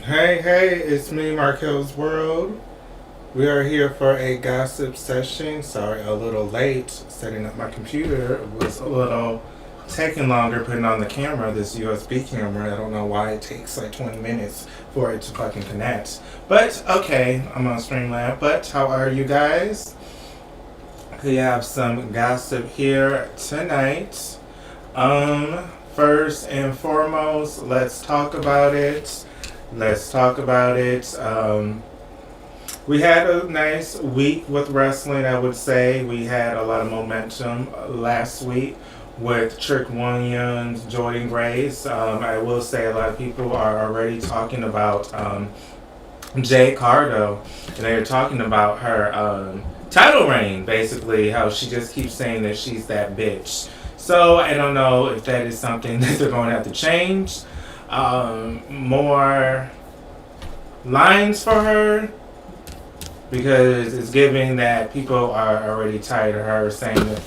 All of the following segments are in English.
Hey, it's me, Marquelworld. We are here for a gossip session. Sorry, a little late. Setting up my computer it was a little taking longer putting on the camera, this USB camera. I don't know why it takes like 20 minutes for it to fucking connect. But okay, I'm on Streamlab. But how are you guys? We have some gossip here tonight. First and foremost, let's talk about it. Let's talk about it. We had a nice week with wrestling, I would say. We had a lot of momentum last week with Trick Williams, Jordan Grace. I will say a lot of people are already talking about Jay Cardo, and they're talking about her title reign, basically, how she just keeps saying that she's that bitch. So I don't know if that is something that they're going to have to change. More lines for her because it's giving that people are already tired of her saying that.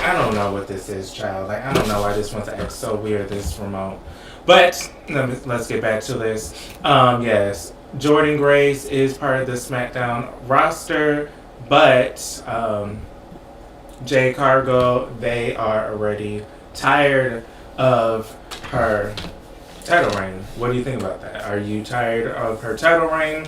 I don't know what this is, child. Like, I don't know why this wants to act so weird, this remote. But let's get back to this. Yes, Jordan Grace is part of the Smackdown roster, but Jay Cargo, they are already tired of her title reign. What do you think about that? Are you tired of her title reign?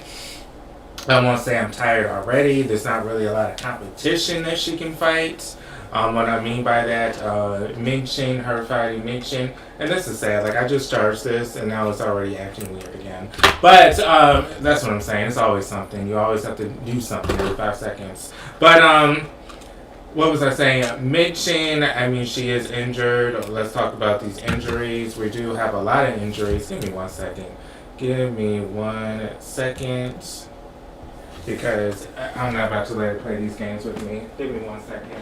I won't say I'm tired already. There's not really a lot of competition that she can fight. What I mean by that, Ming her fighting Ming, and this is sad. Like, I just charged this, and now it's already acting weird again. But that's what I'm saying. It's always something. You always have to do something every 5 seconds. But what was I saying? Ming, I mean, she is injured. Let's talk about these injuries. We do have a lot of injuries. Give me 1 second. Give me 1 second. Because I'm not about to let her play these games with me. Give me 1 second.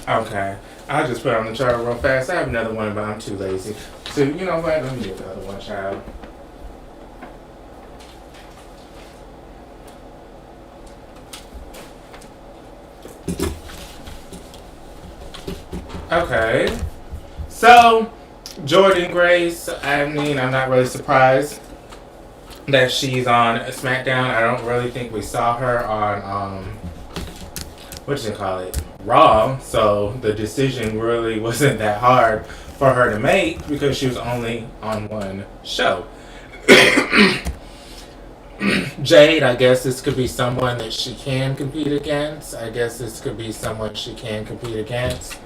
Okay. I'll just put it on the chart real fast. I have another one, but I'm too lazy. So, you know what? Let me get the other one, child. Okay. So, Jordan Grace, I mean, I'm not really surprised that she's on SmackDown. I don't really think we saw her on, what do you call it? Raw. So, the decision really wasn't that hard for her to make because she was only on one show. Jade, I guess this could be someone that she can compete against. I guess this could be someone she can compete against.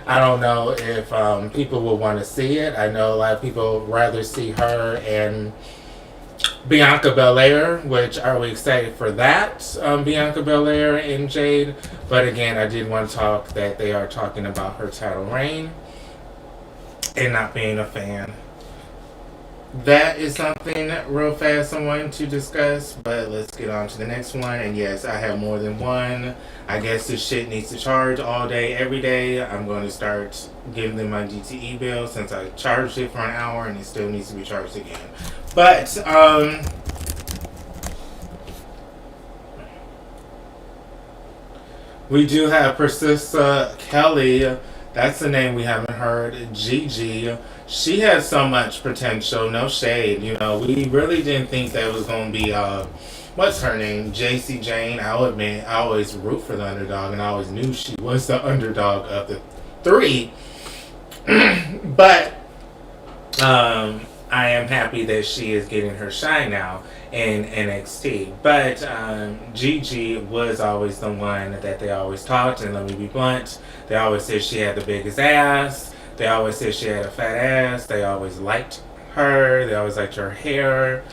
I don't know if people will want to see it. I know a lot of people rather see her and Bianca Belair, which are we excited for that? Bianca Belair and Jade. But again, I did want to talk that they are talking about her title reign and not being a fan. That is something real fast I wanted to discuss, but let's get on to the next one. And yes, I have more than one. I guess this shit needs to charge all day, every day. I'm going to start giving them my DTE bill since I charged it for an hour and it still needs to be charged again. But, we do have Persista Kelly. That's the name we haven't heard. Gigi. She has so much potential. No shade. You know, we really didn't think that was going to be, what's her name? JC Jane. I'll admit, I always root for the underdog, and I always knew she was the underdog of the three. But, I am happy that she is getting her shine now in NXT. But Gigi was always the one that they always talked, and let me be blunt, they always said she had the biggest ass. They always said she had a fat ass. They always liked her. They always liked her hair.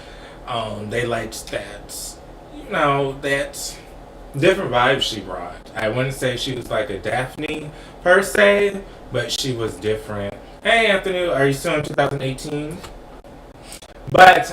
They liked that, you know, that different vibe she brought. I wouldn't say she was like a Daphne per se, but she was different. Hey Anthony, are you still in 2018? But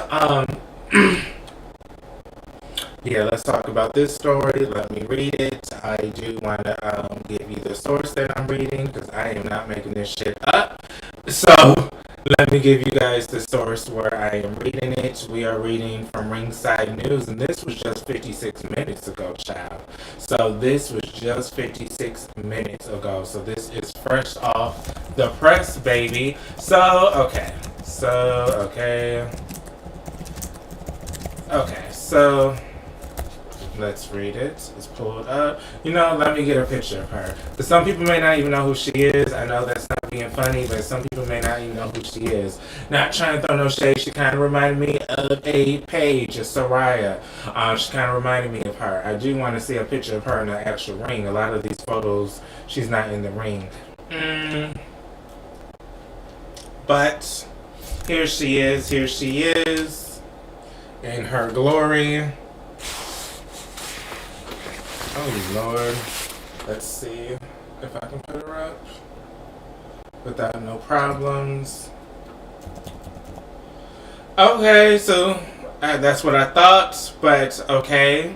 yeah, let's talk about this story. Let me read it. I do want to give you the source that I'm reading because I am not making this shit up. So Let me give you guys the source where I am reading it. We are reading from Ringside News, and this was just 56 minutes ago, child. So this was just 56 minutes ago. So this is fresh off the press, baby. Okay. So let's read it. It's pulled up. Let me get a picture of her. But some people may not even know who she is. I know that's not being funny, but some people may not even know who she is. Not trying to throw no shade. She kind of reminded me of a Paige, a Soraya. She kind of reminded me of her. I do want to see a picture of her in the actual ring. A lot of these photos, she's not in the ring. But here she is. Here she is in her glory. Oh Lord. Let's see if I can put her up without no problems. Okay, so that's what I thought, but okay.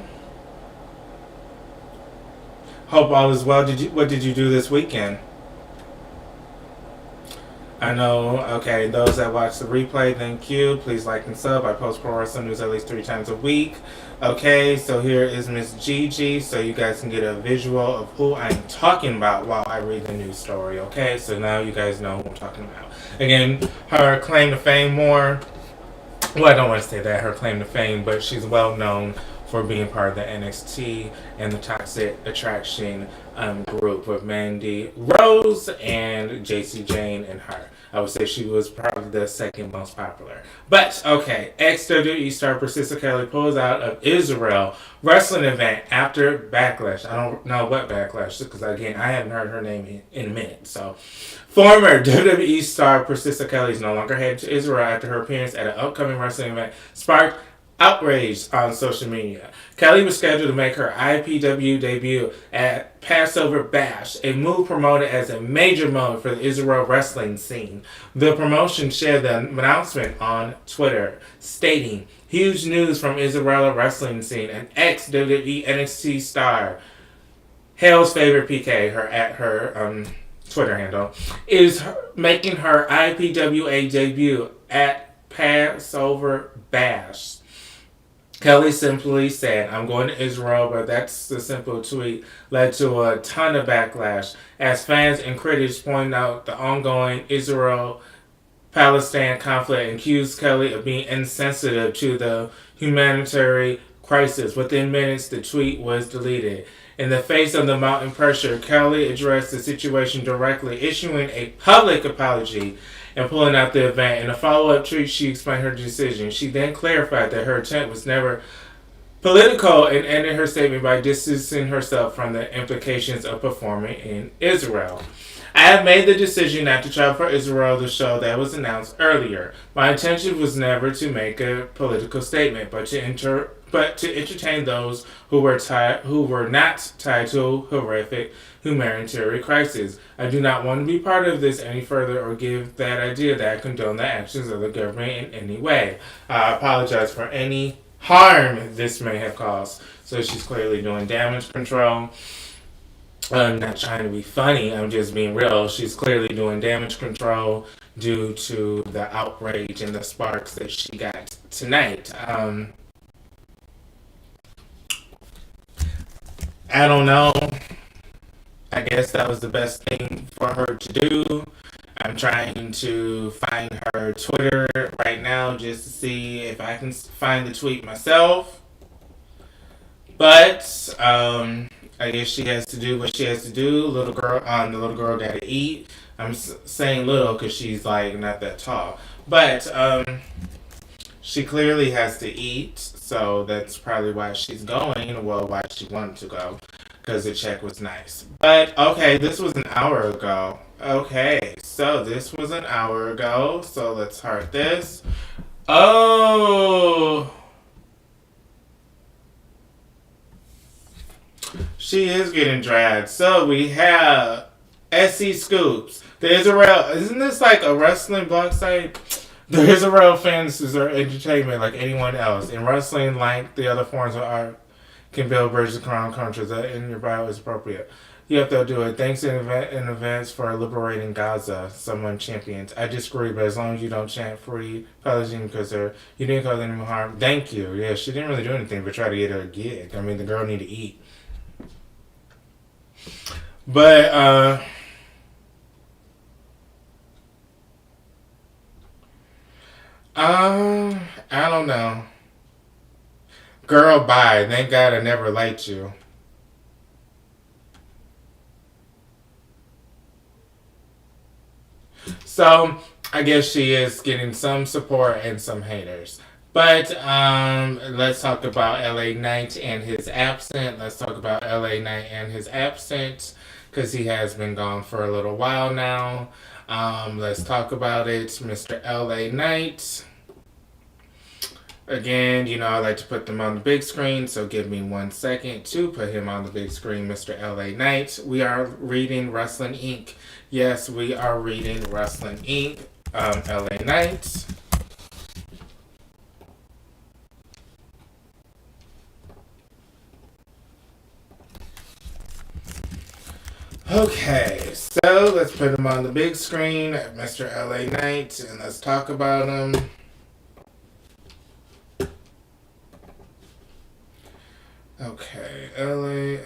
Hope all is well. What did you do this weekend? I know, okay, those that watch the replay, thank you. Please like and sub. I post pro wrestling news at least 3 times a week. Okay, so here is Miss Gigi, so you guys can get a visual of who I'm talking about while I read the news story. Okay, so now you guys know who I'm talking about. Again, her claim to fame more, well, I don't want to say that, her claim to fame, but she's well known for being part of the NXT and the Toxic Attraction group with Mandy Rose and JC Jane and her. I would say she was probably the second most popular. But, okay, ex-WWE star Priscilla Kelly pulls out of Israel wrestling event after Backlash. I don't know what Backlash, because, again, I haven't heard her name in a minute. So, former WWE star Priscilla Kelly is no longer headed to Israel after her appearance at an upcoming wrestling event sparked outrage on social media. Kelly was scheduled to make her IPW debut at Passover Bash, a move promoted as a major moment for the Israel wrestling scene. The promotion shared the announcement on Twitter, stating, "Huge news from Israel wrestling scene. An ex-WWE NXT star, Hale's favorite PK, her Twitter handle, is making her IPWA debut at Passover Bash." Kelly simply said, "I'm going to Israel," but that's the simple tweet led to a ton of backlash as fans and critics pointed out the ongoing Israel-Palestine conflict and accused Kelly of being insensitive to the humanitarian crisis. Within minutes, the tweet was deleted. In the face of the mounting pressure, Kelly addressed the situation directly, issuing a public apology and pulling out the event. In a follow-up tweet, she explained her decision. She then clarified that her intent was never political and ended her statement by distancing herself from the implications of performing in Israel. "I have made the decision not to travel for Israel, the show that was announced earlier. My intention was never to make a political statement, but to entertain those who were not tied to a horrific humanitarian crisis. I do not want to be part of this any further or give that idea that I condone the actions of the government in any way. I apologize for any harm this may have caused." So she's clearly doing damage control. I'm not trying to be funny, I'm just being real. She's clearly doing damage control due to the outrage and the sparks that she got tonight. I don't know. I guess that was the best thing for her to do. I'm trying to find her Twitter right now just to see if I can find the tweet myself. But I guess she has to do what she has to do. The little girl gotta eat. I'm saying little because she's like not that tall. But she clearly has to eat. So that's probably why she's going. Well, why she wanted to go. Because the check was nice. But, okay, this was an hour ago. Okay, so this was an hour ago. So let's heart this. Oh! She is getting dragged. So we have SC Scoops. The Israel... Isn't this like a wrestling blog site? The Israel fans deserve entertainment like anyone else. In wrestling, like the other forms of art, can build bridges around countries. That in your bio is appropriate. Yep, they'll do it. Thanks in advance for liberating Gaza. Someone champions. I disagree, but as long as you don't chant free Palestine because you didn't cause any harm. Thank you. Yeah, she didn't really do anything but try to get her a gig. I mean, the girl need to eat. But I don't know. Girl, bye. Thank God I never liked you. So I guess she is getting some support and some haters. But let's talk about LA Knight and his absent. Let's talk about LA Knight and his absent because he has been gone for a little while now. Let's talk about it, Mr. LA Knight. Again, I like to put them on the big screen, so give me 1 second to put him on the big screen, Mr. LA Knight. We are reading Wrestling Inc. Yes, we are reading Wrestling Inc. LA Knight. Okay, so let's put him on the big screen, Mr. LA Knight, and let's talk about him. Okay, LA.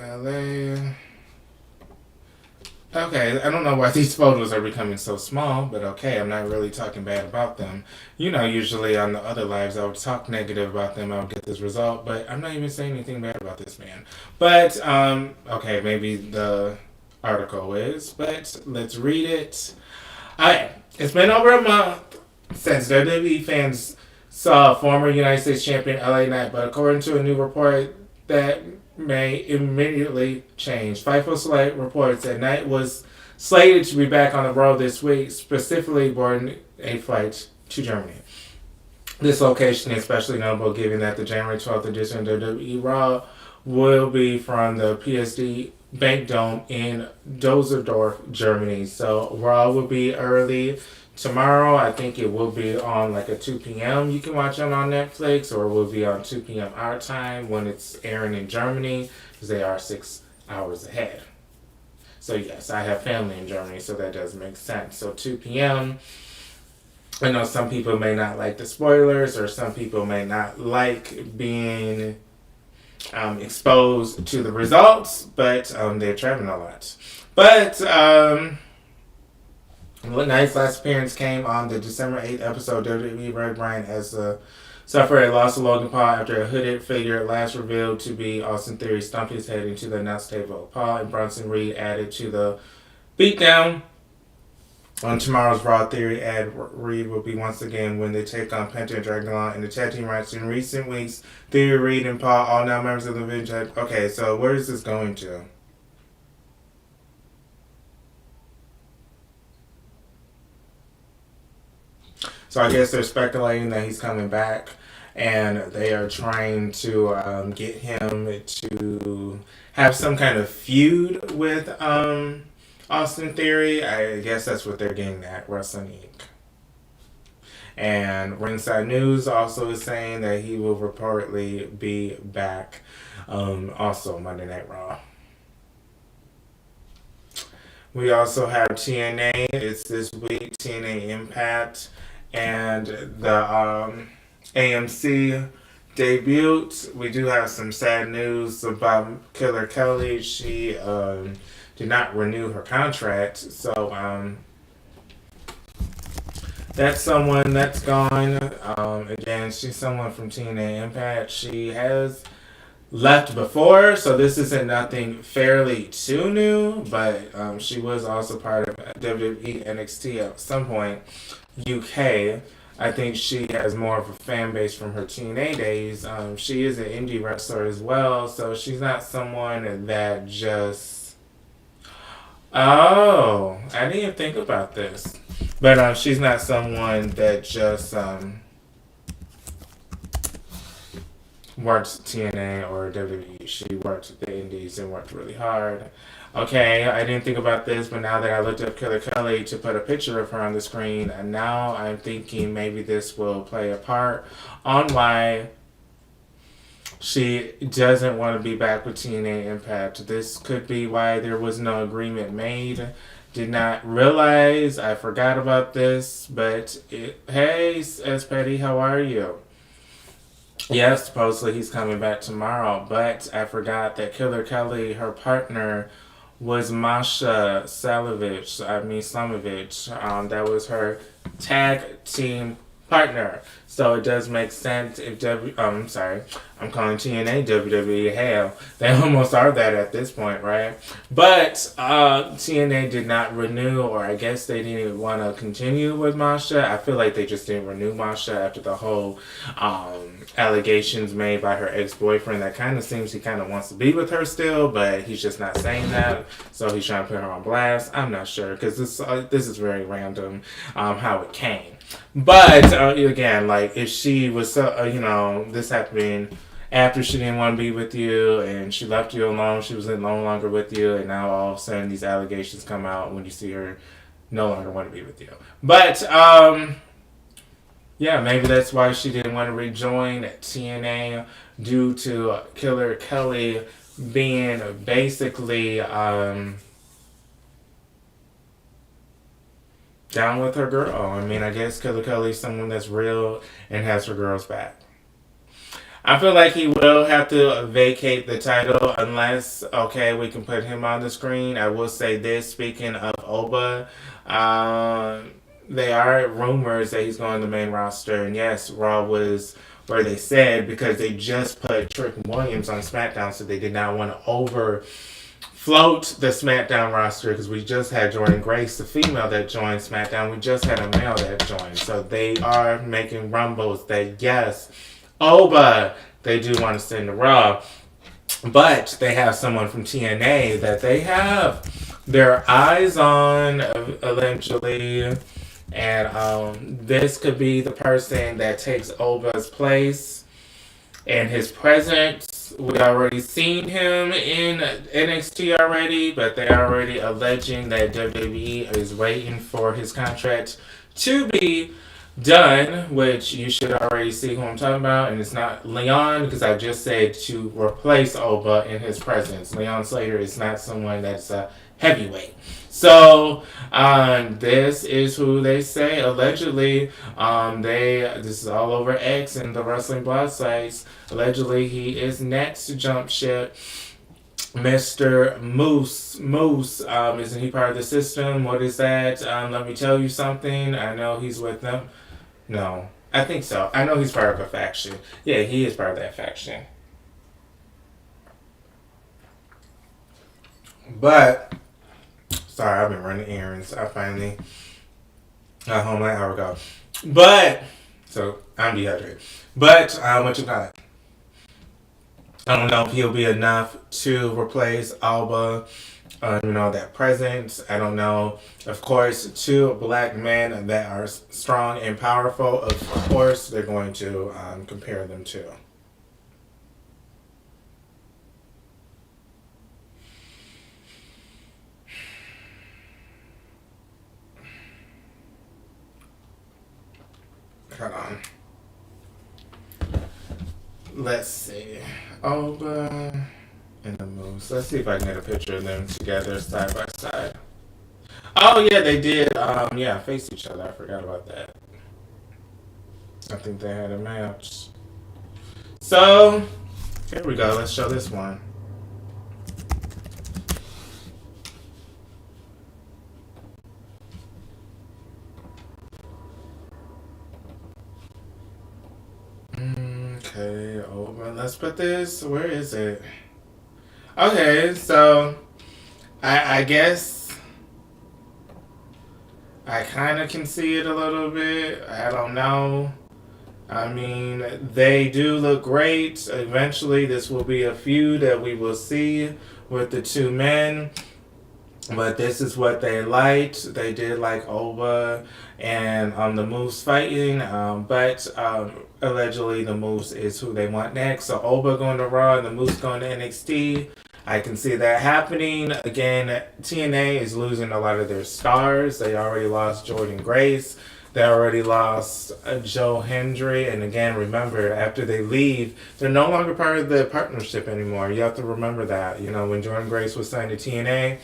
Okay, I don't know why these photos are becoming so small, but okay, I'm not really talking bad about them. Usually on the other lives, I would talk negative about them, I would get this result, but I'm not even saying anything bad about this man. But, okay, maybe the article is, but let's read it. Alright, it's been over a month since WWE fans saw former United States champion LA Knight, but according to a new report, that may immediately change. Fightful Select reports that Knight was slated to be back on the road this week, specifically boarding a flight to Germany. This location is especially notable given that the January 12th edition of WWE Raw will be from the PSD Bank Dome in Düsseldorf, Germany. So Raw will be early tomorrow. I think it will be on like a 2 p.m. You can watch it on Netflix, or it will be on 2 p.m. our time when it's airing in Germany, because they are 6 hours ahead. So yes, I have family in Germany, so that does make sense. So 2 p.m. I know some people may not like the spoilers, or some people may not like being exposed to the results, but they're traveling a lot. But Knight's last appearance came on the December 8th episode of WWE Red Bryan as suffered a loss of Logan Paul after a hooded figure last revealed to be Austin Theory stumped his head into the announce table. Paul and Bronson Reed added to the beatdown. On tomorrow's Raw, Theory and Reed will be once again when they take on Penta and Dragon in the tag team match. In recent weeks, Theory, Reed, and Paul, all now members of the Division. Okay, so where is this going to? So I guess they're speculating that he's coming back, and they are trying to get him to have some kind of feud with Austin Theory. I guess that's what they're getting at, Wrestling Inc. And Ringside News also is saying that he will reportedly be back also Monday Night Raw. We also have TNA. It's this week, TNA Impact. And the AMC debuted. We do have some sad news about Killer Kelly. She did not renew her contract. So that's someone that's gone. Again, she's someone from TNA Impact. She has left before, so this isn't nothing fairly too new, but she was also part of WWE NXT at some point. UK. I think she has more of a fan base from her TNA days. She is an indie wrestler as well, so she's not someone that just... Oh, I didn't even think about this. But she's not someone that just worked TNA or WWE. She worked the indies and worked really hard. Okay, I didn't think about this, but now that I looked up Killer Kelly to put a picture of her on the screen, and now I'm thinking maybe this will play a part on why She doesn't want to be back with TNA Impact. This could be why there was no agreement made. Did not realize. I forgot about this. But hey, S. Petty, how are you? Yes, supposedly he's coming back tomorrow. But I forgot that Killer Kelly, her partner, was Masha Salovich. Slamovich. That was her tag team partner. So it does make sense if I'm sorry, I'm calling TNA WWE. Hell, they almost are that at this point, right? But TNA did not renew, or I guess they didn't want to continue with Masha. I feel like they just didn't renew Masha after the whole allegations made by her ex-boyfriend. That kind of seems he kind of wants to be with her still, but he's just not saying that. So he's trying to put her on blast. I'm not sure because this is very random how it came. But again, like if she was this happening after she didn't want to be with you and she left you alone, she was no longer with you, and now all of a sudden these allegations come out when you see her no longer want to be with you. But yeah, maybe that's why she didn't want to rejoin TNA due to Killer Kelly being basically down with her girl. I mean, I guess Killer Kelly's someone that's real and has her girls back. I feel like he will have to vacate the title unless, okay, we can put him on the screen. I will say this, speaking of Oba, they are rumors that he's going to the main roster. And yes, Raw was where they said because they just put Trick Williams on SmackDown, so they did not want to float the SmackDown roster because we just had Jordan Grace, the female that joined SmackDown. We just had a male that joined. So they are making rumbles that, yes, Oba, they do want to send to Raw. But they have someone from TNA that they have their eyes on eventually. And this could be the person that takes Oba's place and his presence. We already seen him in NXT already, but they're already alleging that WWE is waiting for his contract to be done, which you should already see who I'm talking about, and it's not Leon, because I just said to replace Oba in his presence. Leon Slater is not someone that's a heavyweight. So this is who they say allegedly. This is all over X and the wrestling blog sites. Allegedly, he is next to jump ship. Mr. Moose, isn't he part of the system? What is that? Let me tell you something. I know he's with them. No, I think so. I know he's part of a faction. Yeah, he is part of that faction. But, sorry, I've been running errands. I finally got home like an hour ago. But, so I'm dehydrated. But, what you got? I don't know if he'll be enough to replace Alba. That presence. I don't know. Of course, two black men that are strong and powerful. Of course, they're going to compare them to. Hold on. Let's see. Alba and the Moose. Let's see if I can get a picture of them together side by side. Oh yeah, they did. Face each other. I forgot about that. I think they had a match. So here we go. Let's show this one. Okay, over. Let's put this. Where is it? Okay, so I guess I kind of can see it a little bit. I don't know. I mean, they do look great. Eventually, this will be a feud that we will see with the two men. But this is what they liked. They did like Oba and the Moose fighting. But allegedly, the Moose is who they want next. So Oba going to Raw and the Moose going to NXT. I can see that happening. Again, TNA is losing a lot of their stars. They already lost Jordan Grace. They already lost Joe Hendry, and again, remember, after they leave, they're no longer part of the partnership anymore. You have to remember that. You know, when Jordan Grace was signed to TNA,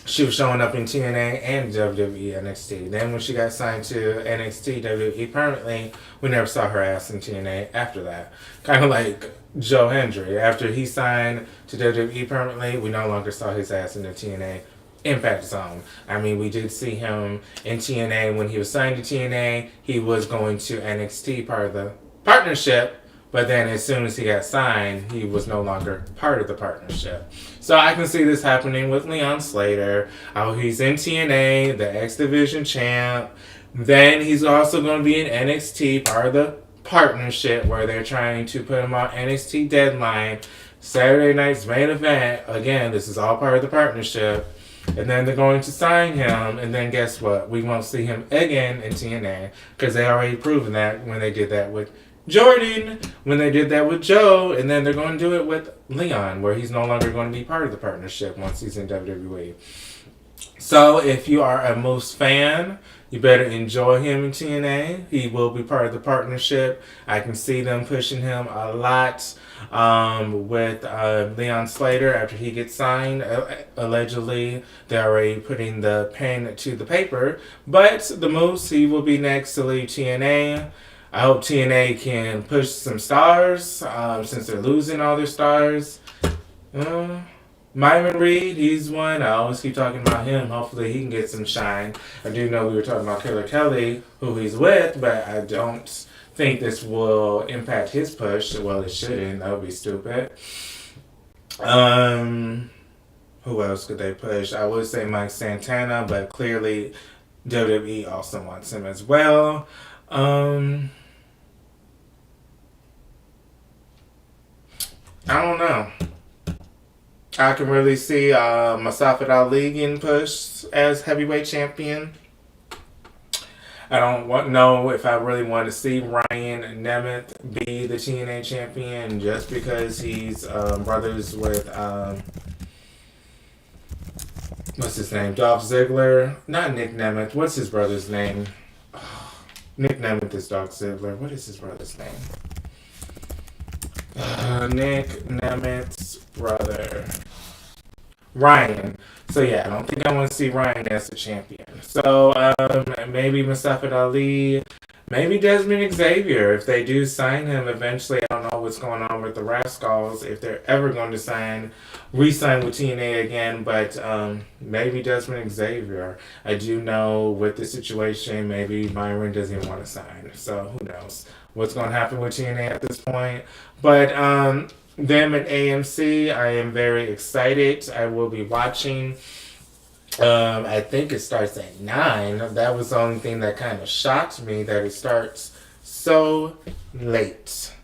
she was showing up in TNA and WWE NXT. Then when she got signed to NXT WWE permanently, we never saw her ass in TNA after that. Kind of like Joe Hendry. After he signed to WWE permanently, we no longer saw his ass in the TNA Impact Zone. I mean, we did see him in TNA when he was signed to TNA. He was going to NXT, part of the partnership, but then as soon as he got signed, he was no longer part of the partnership. So I can see this happening with Leon Slater. Oh, he's in TNA, the X Division champ. Then he's also going to be in NXT, part of the partnership, where they're trying to put him on NXT Deadline. Saturday night's main event. Again, this is all part of the partnership. And then they're going to sign him, and then guess what? We won't see him again in TNA, because they already proven that when they did that with Jordan, when they did that with Joe, and then they're going to do it with Leon, where he's no longer going to be part of the partnership once he's in WWE. So if you are a Moose fan, you better enjoy him in TNA. He will be part of the partnership. I can see them pushing him a lot with Leon Slater after he gets signed. Allegedly, they're already putting the pen to the paper. But the Moose, he will be next to leave TNA. I hope TNA can push some stars since they're losing all their stars. Myron Reed, he's one. I always keep talking about him. Hopefully he can get some shine. I do know we were talking about Killer Kelly, who he's with, but I don't think this will impact his push. Well, it shouldn't. That would be stupid. Who else could they push? I would say Mike Santana, but clearly WWE also wants him as well. I don't know. I can really see Mustafa Ali getting pushed as heavyweight champion. I don't know if I really want to see Ryan Nemeth be the TNA champion just because he's brothers with, what's his name? Dolph Ziggler. Not Nick Nemeth. What's his brother's name? Nick Nemeth is Dolph Ziggler. What is his brother's name? Nick Nemeth's brother. Ryan. So yeah, I don't think I want to see Ryan as the champion. So maybe Mustafa Ali, maybe Desmond Xavier. If they do sign him eventually, I don't know what's going on with the Rascals, if they're ever going to re-sign with TNA again, but maybe Desmond Xavier. I do know with the situation, maybe Myron doesn't even want to sign. So who knows what's going to happen with TNA at this point. But them at AMC, I am very excited. I will be watching. I think it starts at 9. That was the only thing that kind of shocked me, that it starts so late.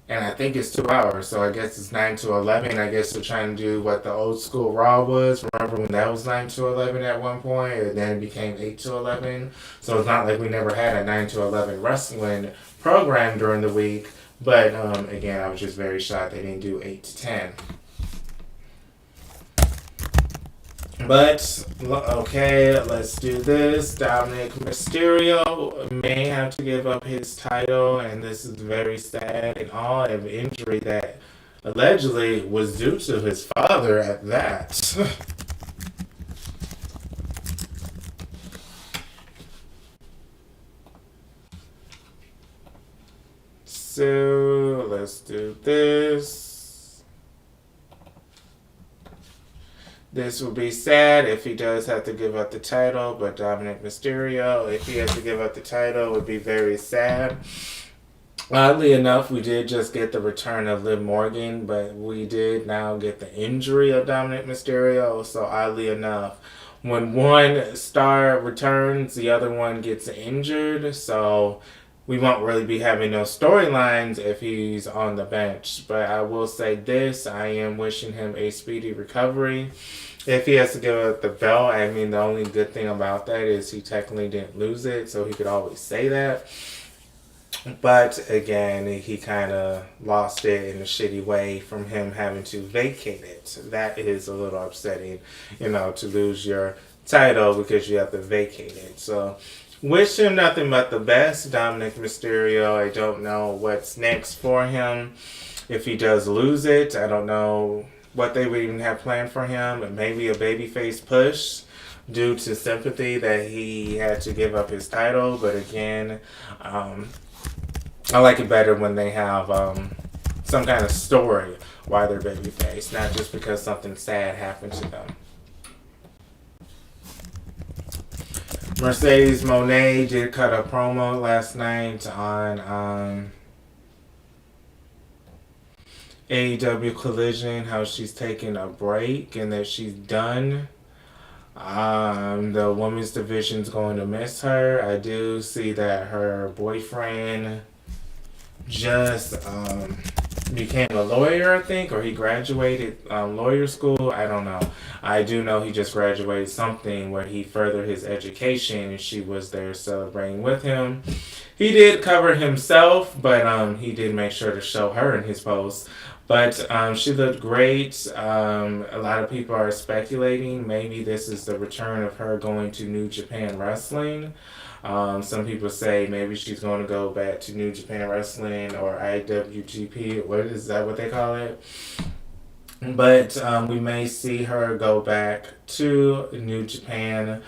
And I think it's 2 hours, so I guess it's 9 to 11. I guess they're trying to do what the old school Raw was. Remember when that was 9 to 11 at one point, and then it became 8 to 11? So it's not like we never had a 9 to 11 wrestling program during the week. But again, I was just very shocked they didn't do 8 to 10. But, okay, let's do this. Dominic Mysterio may have to give up his title, and this is very sad, and all of injury that allegedly was due to his father at that. So, let's do this. This will be sad if he does have to give up the title, but Dominic Mysterio, if he has to give up the title, it would be very sad. Oddly enough, we did just get the return of Liv Morgan, but we did now get the injury of Dominic Mysterio. So oddly enough, when one star returns, the other one gets injured. So we won't really be having no storylines if he's on the bench. But I will say this, I am wishing him a speedy recovery. If he has to give up the belt, I mean, the only good thing about that is he technically didn't lose it, so he could always say that. But again, he kind of lost it in a shitty way from him having to vacate it. That is a little upsetting, to lose your title because you have to vacate it. So, wish him nothing but the best, Dominic Mysterio. I don't know what's next for him. If he does lose it, I don't know what they would even have planned for him. Maybe a babyface push due to sympathy that he had to give up his title. But again, I like it better when they have some kind of story why they're babyface, not just because something sad happened to them. Mercedes Moné did cut a promo last night on AEW Collision, how she's taking a break and that she's done. The women's division's going to miss her. I do see that her boyfriend just became a lawyer, I think, or he graduated lawyer school. I don't know. I do know he just graduated something where he furthered his education, and she was there celebrating with him. He did cover himself, but he did make sure to show her in his post. But she looked great. A lot of people are speculating maybe this is the return of her going to New Japan Wrestling. Some people say maybe she's going to go back to New Japan Wrestling or IWGP. What is that? What they call it? But we may see her go back to New Japan.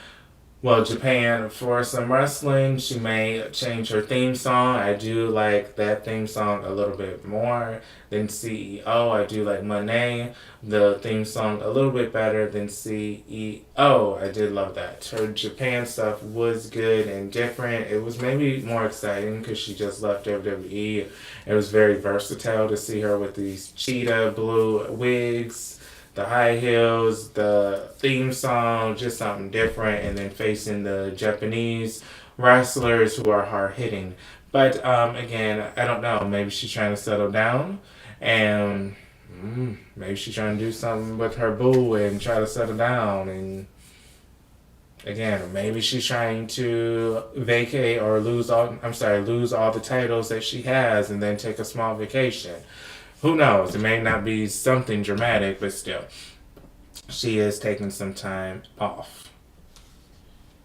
Well, Japan for some wrestling. She may change her theme song. I do like that theme song a little bit more than CEO. I do like Monet, the theme song, a little bit better than CEO. I did love that. Her Japan stuff was good and different. It was maybe more exciting because she just left WWE. It was very versatile to see her with these cheetah blue wigs, the high heels, the theme song, just something different, and then facing the Japanese wrestlers who are hard hitting. But again, I don't know. Maybe she's trying to settle down, and maybe she's trying to do something with her boo and try to settle down. And again, maybe she's trying to vacate or lose all the titles that she has, and then take a small vacation. Who knows? It may not be something dramatic, but still, she is taking some time off.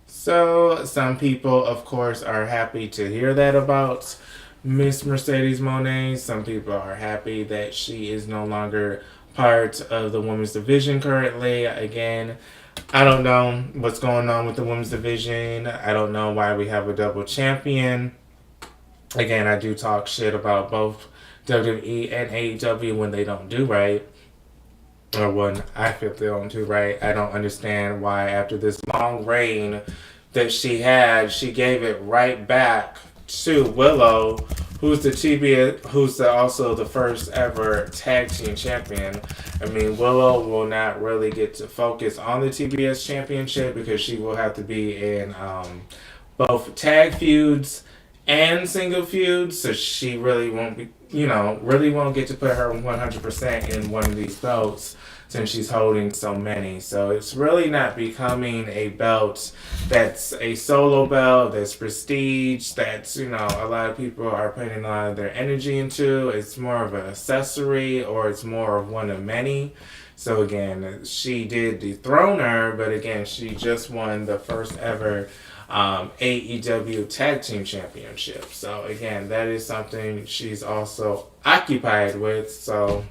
So, some people, of course, are happy to hear that about Miss Mercedes Moné. Some people are happy that she is no longer part of the women's division currently. Again, I don't know what's going on with the women's division. I don't know why we have a double champion. Again, I do talk shit about both WWE and AEW when they don't do right, or when I feel they don't do right. I don't understand why after this long reign that she had, she gave it right back to Willow, who's also the first ever tag team champion. I mean, Willow will not really get to focus on the TBS championship because she will have to be in both tag feuds and single feuds, so she really won't get to put her 100% in one of these belts since she's holding so many. So it's really not becoming a belt that's a solo belt, that's prestige, that's, a lot of people are putting a lot of their energy into. It's more of an accessory, or it's more of one of many. So again, she did dethrone her, but again, she just won the first ever AEW Tag Team Championship. So again, that is something she's also occupied with. So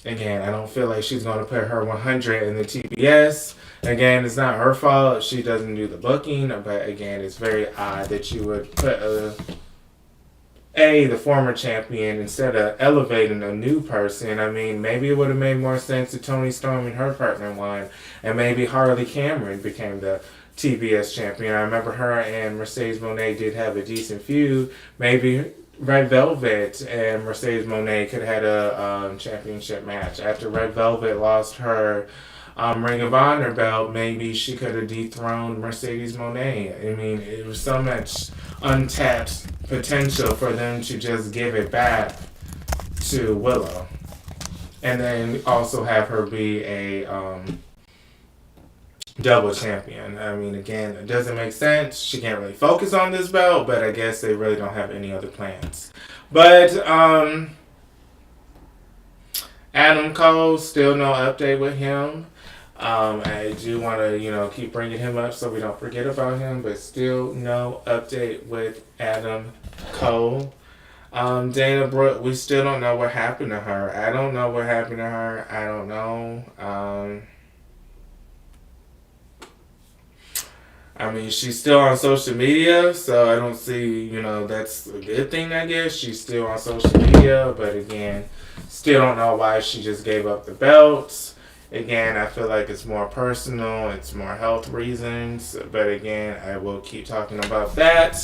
again, I don't feel like she's going to put her 100 in the TBS. Again, it's not her fault. She doesn't do the booking. But again, it's very odd that you would put the former champion instead of elevating a new person. I mean, maybe it would have made more sense if Toni Storm and her partner won, and maybe Harley Cameron became the TBS champion. I remember her and Mercedes Moné did have a decent feud. Maybe Red Velvet and Mercedes Moné could have had a championship match. After Red Velvet lost her Ring of Honor belt, maybe she could have dethroned Mercedes Moné. I mean, it was so much untapped potential for them to just give it back to Willow. And then also have her be a double champion. I mean, again, it doesn't make sense. She can't really focus on this belt, but I guess they really don't have any other plans. But Adam Cole, still no update with him. I do want to, keep bringing him up so we don't forget about him, but still no update with Adam Cole. Dana Brooke, we still don't know what happened to her. I don't know what happened to her. I don't know. I mean, she's still on social media, so I don't see, that's a good thing, I guess. She's still on social media, but again, still don't know why she just gave up the belts. Again, I feel like it's more personal, it's more health reasons, but again, I will keep talking about that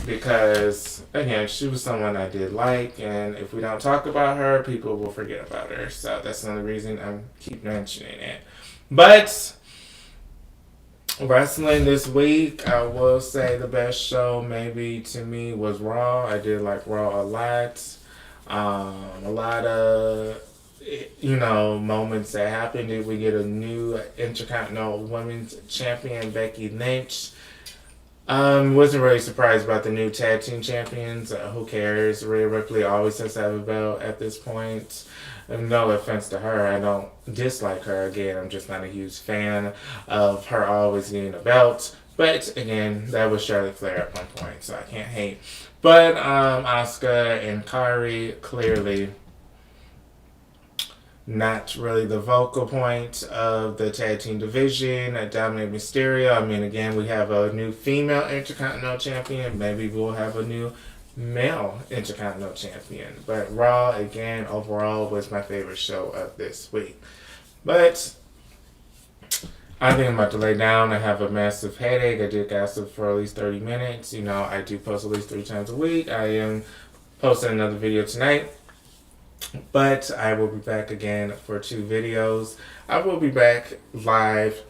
because, again, she was someone I did like, and if we don't talk about her, people will forget about her. So that's another reason I keep mentioning it. But wrestling this week, I will say the best show maybe to me was Raw. I did like Raw a lot. A lot of moments that happened. Did we get a new Intercontinental Women's Champion, Becky Lynch? Wasn't really surprised about the new tag team champions. Who cares? Rhea Ripley always has to have a belt at this point. And no offense to her, I don't dislike her. Again, I'm just not a huge fan of her always getting a belt. But again, that was Charlotte Flair at one point, so I can't hate. But Asuka and Kairi, clearly not really the vocal point of the tag team division. Dominic Mysterio, I mean, again, we have a new female Intercontinental Champion. Maybe we'll have a new male Intercontinental Champion. But Raw, again, overall was my favorite show of this week. But I think I'm about to lay down. I have a massive headache. I did gossip for at least 30 minutes. I do post at least 3 times a week. I am posting another video tonight. But I will be back again for 2 videos. I will be back live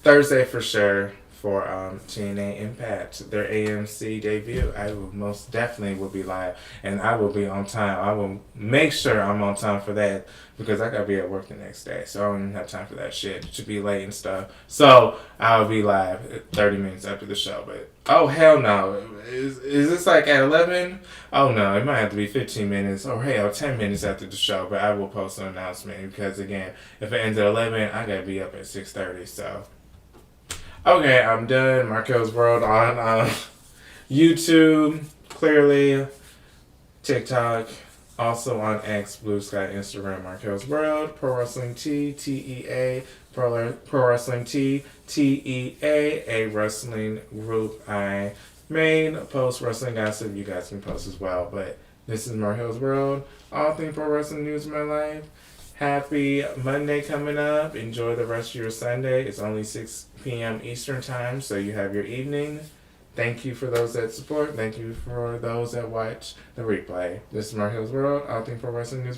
Thursday for sure for TNA Impact, their AMC debut. I will most definitely will be live, and I will be on time. I will make sure I'm on time for that because I gotta be at work the next day, so I don't even have time for that shit to be late and stuff. So I'll be live 30 minutes after the show. But oh hell no, is this like at 11? Oh no, it might have to be 15 minutes or hell 10 minutes after the show. But I will post an announcement because again, if it ends at 11, I gotta be up at 6:30. So. Okay, I'm done. Marquelworld on YouTube, clearly, TikTok, also on X, Blue Sky, Instagram, Marquelworld, Pro Wrestling T, TEA, Pro Wrestling T, TEA, a wrestling group I made. Post wrestling gossip, you guys can post as well. But this is Marquelworld, all things pro wrestling news in my life. Happy Monday coming up. Enjoy the rest of your Sunday. It's only 6 p.m. Eastern time, so you have your evening. Thank you for those that support. Thank you for those that watch the replay. This is Marquelworld, all things pro wrestling news.